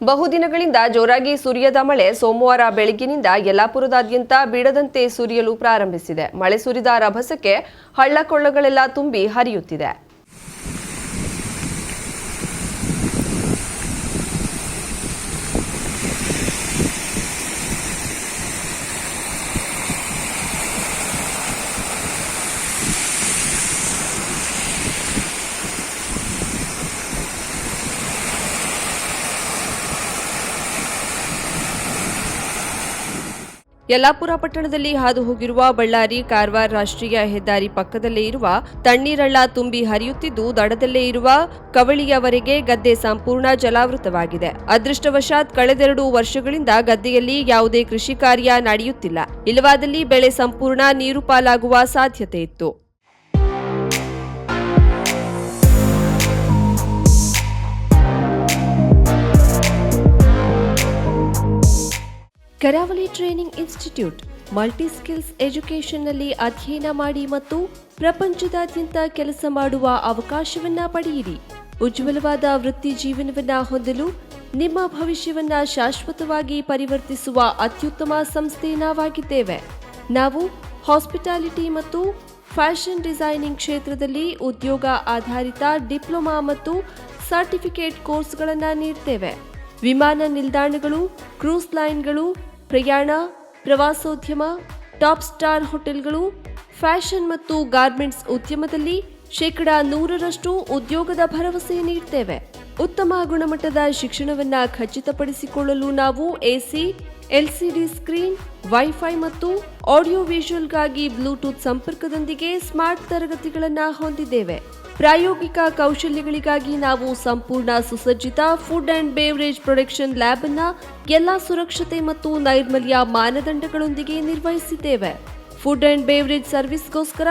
ಬಹುದಿನಗಳಿಂದ ಜೋರಾಗಿ ಸುರಿಯದ ಮಳೆ ಸೋಮವಾರ ಬೆಳಗ್ಗಿನಿಂದ ಯಲ್ಲಾಪುರದಾದ್ಯಂತ ಬಿಡದಂತೆ ಸುರಿಯಲು ಪ್ರಾರಂಭಿಸಿದೆ. ಮಳೆ ಸುರಿದ ರಭಸಕ್ಕೆ ಹಳ್ಳಕೊಳ್ಳಗಳೆಲ್ಲ ತುಂಬಿ ಹರಿಯುತ್ತಿದೆ. ಯಲ್ಲಾಪುರ ಪಟ್ಟಣದಲ್ಲಿ ಹಾದು ಹೋಗಿರುವ ಬಳ್ಳಾರಿ ಕಾರವಾರ ರಾಷ್ಟ್ರೀಯ ಹೆದ್ದಾರಿ ಪಕ್ಕದಲ್ಲೇ ಇರುವ ತಣ್ಣೀರಳ್ಳ ತುಂಬಿ ಹರಿಯುತ್ತಿದ್ದು, ದಡದಲ್ಲೇ ಇರುವ ಕವಳಿಯವರೆಗೆ ಗದ್ದೆ ಸಂಪೂರ್ಣ ಜಲಾವೃತವಾಗಿದೆ. ಅದೃಷ್ಟವಶಾತ್ ಕಳೆದೆರಡು ವರ್ಷಗಳಿಂದ ಗದ್ದೆಯಲ್ಲಿ ಯಾವುದೇ ಕೃಷಿ ಕಾರ್ಯ ನಡೆಯುತ್ತಿಲ್ಲ. ಇಲ್ಲವಾದಲ್ಲಿ ಬೆಳೆ ಸಂಪೂರ್ಣ ನೀರು ಪಾಲಾಗುವ ಸಾಧ್ಯತೆ ಇತ್ತು. ಕರಾವಳಿ ಟ್ರೈನಿಂಗ್ ಇನ್ಸ್ಟಿಟ್ಯೂಟ್ ಮಲ್ಟಿ ಸ್ಕಿಲ್ಸ್ ಎಜುಕೇಷನ್ನಲ್ಲಿ ಅಧ್ಯಯನ ಮಾಡಿ ಮತ್ತು ಪ್ರಪಂಚದಾದ್ಯಂತ ಕೆಲಸ ಮಾಡುವ ಅವಕಾಶವನ್ನ ಪಡೆಯಿರಿ. ಉಜ್ವಲವಾದ ವೃತ್ತಿ ಜೀವನವನ್ನ ಹೊಂದಲು ನಿಮ್ಮ ಭವಿಷ್ಯವನ್ನ ಶಾಶ್ವತವಾಗಿ ಪರಿವರ್ತಿಸುವ ಅತ್ಯುತ್ತಮ ಸಂಸ್ಥೆ ನಾವಾಗಿದ್ದೇವೆ. ನಾವು ಹಾಸ್ಪಿಟಾಲಿಟಿ ಮತ್ತು ಫ್ಯಾಷನ್ ಡಿಸೈನಿಂಗ್ ಕ್ಷೇತ್ರದಲ್ಲಿ ಉದ್ಯೋಗ ಆಧಾರಿತ ಡಿಪ್ಲೊಮಾ ಮತ್ತು ಸರ್ಟಿಫಿಕೇಟ್ ಕೋರ್ಸ್ಗಳನ್ನು ನೀಡುತ್ತೇವೆ. ವಿಮಾನ ನಿಲ್ದಾಣಗಳು, ಕ್ರೂಸ್ ಲೈನ್ಗಳು, ಪ್ರಯಾಣ, ಪ್ರವಾಸೋದ್ಯಮ, ಟಾಪ್ ಸ್ಟಾರ್ ಹೋಟೆಲ್ಗಳು, ಫ್ಯಾಷನ್ ಮತ್ತು ಗಾರ್ಮೆಂಟ್ಸ್ ಉದ್ಯಮದಲ್ಲಿ 100% ಉದ್ಯೋಗದ ಭರವಸೆ ನೀಡುತ್ತೇವೆ. ಉತ್ತಮ ಗುಣಮಟ್ಟದ ಶಿಕ್ಷಣವನ್ನು ಖಚಿತಪಡಿಸಿಕೊಳ್ಳಲು ನಾವು ಎಸಿ, ಎಲ್ಸಿಡಿ ಸ್ಕ್ರೀನ್, ವೈಫೈ ಮತ್ತು ಆಡಿಯೋ ವಿಜುವಲ್ಗಾಗಿ ಬ್ಲೂಟೂತ್ ಸಂಪರ್ಕದೊಂದಿಗೆ ಸ್ಮಾರ್ಟ್ ತರಗತಿಗಳನ್ನು ಹೊಂದಿದ್ದೇವೆ. ಪ್ರಾಯೋಗಿಕ ಕೌಶಲ್ಯಗಳಿಗಾಗಿ ನಾವು ಸಂಪೂರ್ಣ ಸುಸಜ್ಜಿತ food and beverage production lab ಅನ್ನು ಎಲ್ಲಾ ಸುರಕ್ಷತೆ ಮತ್ತು ನೈರ್ಮಲ್ಯ ಮಾನದಂಡಗಳೊಂದಿಗೆ ನಿರ್ವಹಿಸಿದ್ದೇವೆ. ಫುಡ್ ಅಂಡ್ ಬೇವರೇಜ್ ಸರ್ವಿಸ್ಗೋಸ್ಕರ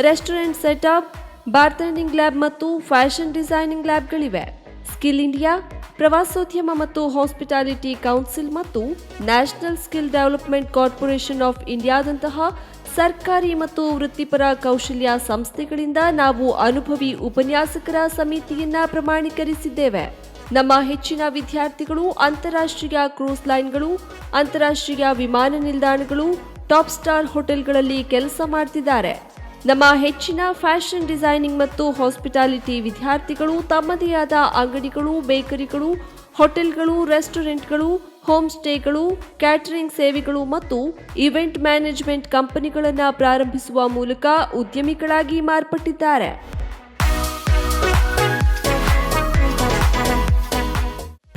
ರೆಸ್ಟೋರೆಂಟ್ ಸೆಟಪ್, ಬಾರ್ಟೆಂಡಿಂಗ್ ಲ್ಯಾಬ್ ಮತ್ತು ಫ್ಯಾಷನ್ ಡಿಸೈನಿಂಗ್ ಲ್ಯಾಬ್ಗಳಿವೆ. ಸ್ಕಿಲ್ ಇಂಡಿಯಾ, ಪ್ರವಾಸೋದ್ಯಮ ಮತ್ತು ಹಾಸ್ಪಿಟಾಲಿಟಿ ಕೌನ್ಸಿಲ್ ಮತ್ತು national skill development corporation of ಇಂಡಿಯಾದಂತಹ ಸರ್ಕಾರಿ ಮತ್ತು ವೃತ್ತಿಪರ ಕೌಶಲ್ಯ ಸಂಸ್ಥೆಗಳಿಂದ ನಾವು ಅನುಭವಿ ಉಪನ್ಯಾಸಕರ ಸಮಿತಿಯನ್ನ ಪ್ರಮಾಣೀಕರಿಸಿದ್ದೇವೆ. ನಮ್ಮ ಹೆಚ್ಚಿನ ವಿದ್ಯಾರ್ಥಿಗಳು ಅಂತಾರಾಷ್ಟ್ರೀಯ ಕ್ರೂಸ್ ಲೈನ್ಗಳು, ಅಂತಾರಾಷ್ಟ್ರೀಯ ವಿಮಾನ ನಿಲ್ದಾಣಗಳು, ಟಾಪ್ ಸ್ಟಾರ್ ಹೋಟೆಲ್ಗಳಲ್ಲಿ ಕೆಲಸ ಮಾಡ್ತಿದ್ದಾರೆ. ನಮ್ಮ ಹೆಚ್ಚಿನ ಫ್ಯಾಷನ್ ಡಿಸೈನಿಂಗ್ ಮತ್ತು ಹಾಸ್ಪಿಟಾಲಿಟಿ ವಿದ್ಯಾರ್ಥಿಗಳು ತಮ್ಮದೇ ಆದ ಅಂಗಡಿಗಳು, ಬೇಕರಿಗಳು, ಹೋಟೆಲ್ಗಳು, ರೆಸ್ಟೋರೆಂಟ್ಗಳು, ಹೋಮ್ ಸ್ಟೇಗಳು, ಕ್ಯಾಟರಿಂಗ್ ಸೇವೆಗಳು ಮತ್ತು ಇವೆಂಟ್ ಮ್ಯಾನೇಜ್ಮೆಂಟ್ ಕಂಪನಿಗಳನ್ನು ಪ್ರಾರಂಭಿಸುವ ಮೂಲಕ ಉದ್ಯಮಿಗಳಾಗಿ ಮಾರ್ಪಟ್ಟಿದ್ದಾರೆ.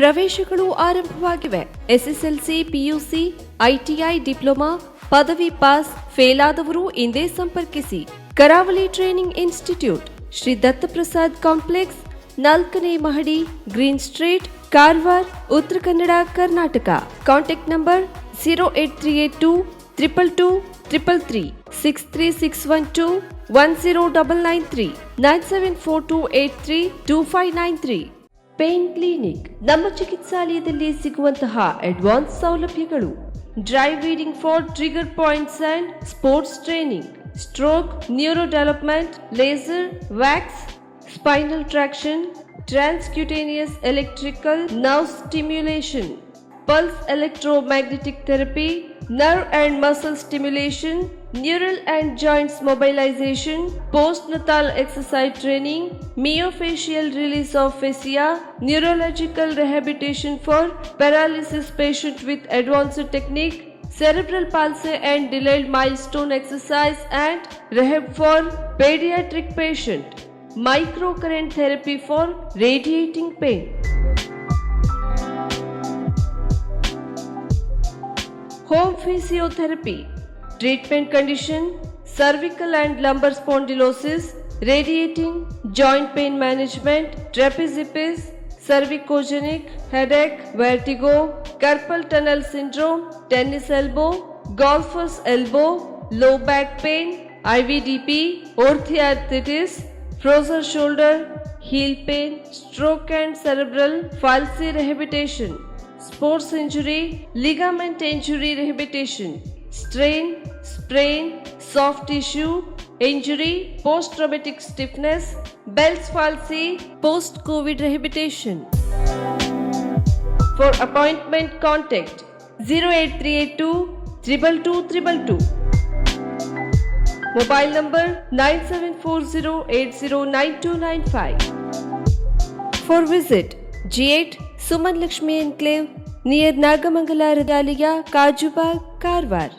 ಪ್ರವೇಶಗಳು ಆರಂಭವಾಗಿವೆ. ಎಸ್ಎಸ್ಎಲ್ಸಿ, ಪಿಯುಸಿ, ಐಟಿಐ, ಡಿಪ್ಲೊಮಾ, ಪದವಿ ಪಾಸ್, ಫೇಲ್ ಆದವರು ಇಂದೇ ಸಂಪರ್ಕಿಸಿ. ಕರಾವಳಿ training institute, Shri Dattaprasad complex, 4ನೇ ಮಹಡಿ, green street, Karwar, Uttara Kannada, Karnataka. Contact number 08382 222 333, 63612 10993, 9742832593. Pain clinic, ನಮ್ಮ ಚಿಕಿತ್ಸಾಲಯದಲ್ಲಿ ಸಿಗುವಂತಹ ಅಡ್ವಾನ್ಸ್ ಸೌಲಭ್ಯಗಳು: dry reading for trigger points and sports training, stroke, neuro development, laser, wax, spinal traction, transcutaneous electrical nerve stimulation, pulse electromagnetic therapy, nerve and muscle stimulation, neural and joints mobilization, postnatal exercise training, myofascial release of fascia, neurological rehabilitation for paralysis patient with advanced technique, cerebral palsy and delayed milestone exercise and rehab for pediatric patient, microcurrent therapy for radiating pain. Home physiotherapy, treatment condition, cervical and lumbar spondylosis, radiating, joint pain management, trapeziepis, cervicogenic, headache, vertigo, carpal tunnel syndrome, tennis elbow, golfer's elbow, low back pain, IVDP, orthoarthritis, frozen shoulder, heel pain, stroke and cerebral palsy rehabilitation, sports injury, ligament injury rehabilitation, strain, sprain, soft tissue injury, post-traumatic stiffness, Bell's palsy, post-COVID rehabilitation. For appointment, contact 08382 222 Mobile number 9740809295. For visit G8 Suman Lakshmi Enclave near Nagamangala Regalia, Kajubag, Karwar.